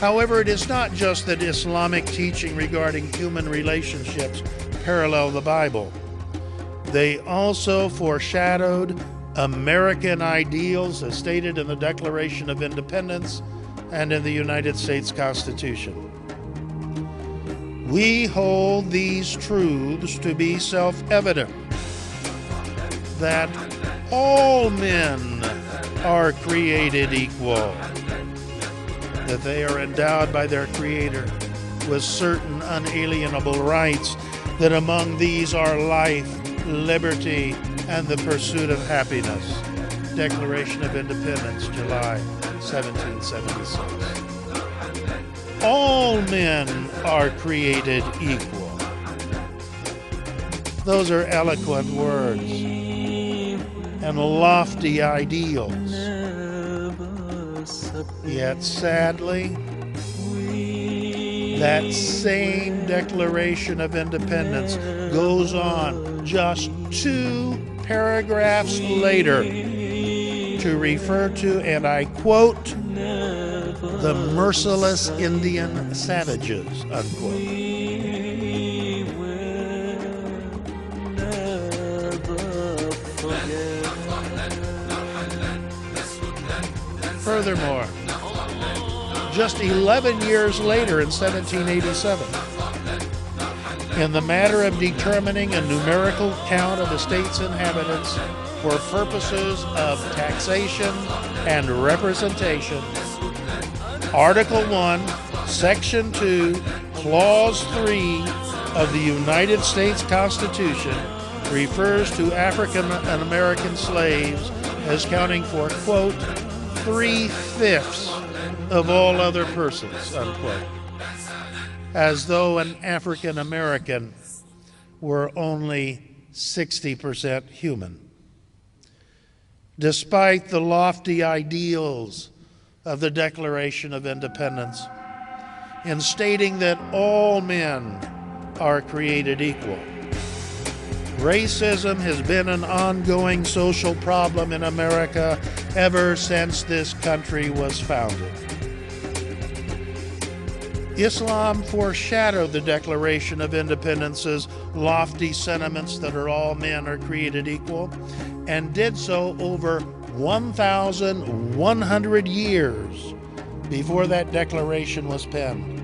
However, it is not just that Islamic teaching regarding human relationships parallel the Bible. They also foreshadowed American ideals as stated in the Declaration of Independence and in the United States Constitution. We hold these truths to be self-evident, that all men are created equal, that they are endowed by their Creator with certain unalienable rights, that among these are life, liberty, and the pursuit of happiness. Declaration of Independence, July 1776. All men are created equal. Those are eloquent words and lofty ideals. Yet sadly, that same Declaration of Independence goes on just 2 paragraphs later to refer to, and I quote, the merciless Indian savages, unquote. Furthermore, just 11 years later in 1787, in the matter of determining a numerical count of the state's inhabitants for purposes of taxation and representation, Article 1, Section 2, Clause 3 of the United States Constitution refers to African American slaves as counting for, quote, 3/5 of all other persons, unquote, as though an African American were only 60% human. Despite the lofty ideals of the Declaration of Independence, in stating that all men are created equal, racism has been an ongoing social problem in America ever since this country was founded. Islam foreshadowed the Declaration of Independence's lofty sentiments that all men are created equal, and did so over 1,100 years before that declaration was penned.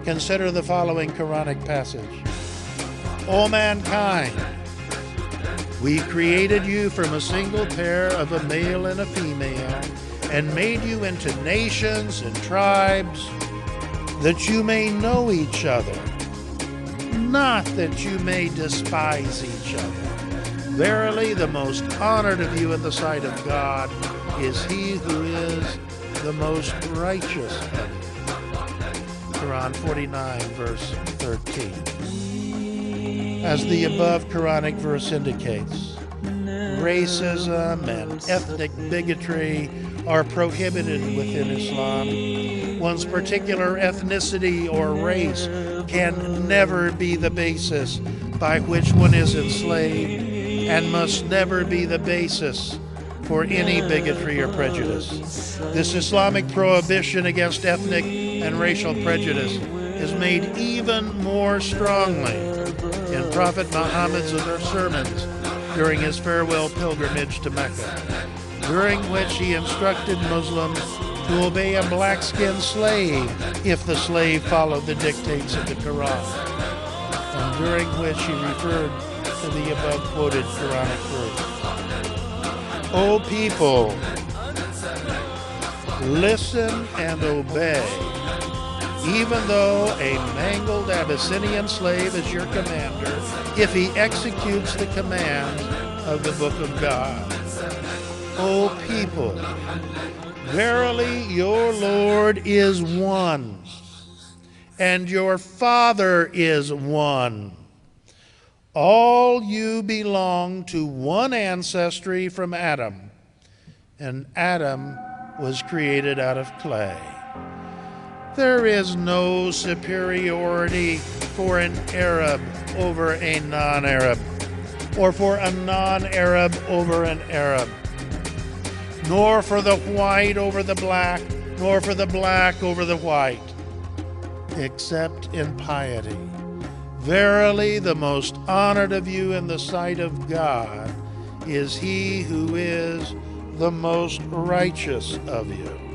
Consider the following Quranic passage. O mankind, we created you from a single pair of a male and a female, and made you into nations and tribes, that you may know each other, not that you may despise each other. Verily, the most honored of you in the sight of God is he who is the most righteous of you. Quran 49, verse 13. As the above Quranic verse indicates, racism and ethnic bigotry are prohibited within Islam. One's particular ethnicity or race can never be the basis by which one is enslaved, and must never be the basis for any bigotry or prejudice. This Islamic prohibition against ethnic and racial prejudice is made even more strongly in Prophet Muhammad's other sermons during his farewell pilgrimage to Mecca, during which he instructed Muslims to obey a black-skinned slave if the slave followed the dictates of the Quran, and during which he referred to the above-quoted Quranic verse. O people, listen and obey, even though a mangled Abyssinian slave is your commander, if he executes the commands of the Book of God. O people, verily your Lord is one, and your Father is one. All you belong to one ancestry from Adam, and Adam was created out of clay. There is no superiority for an Arab over a non-Arab, or for a non-Arab over an Arab, nor for the white over the black, nor for the black over the white, except in piety. Verily, the most honored of you in the sight of God is he who is the most righteous of you.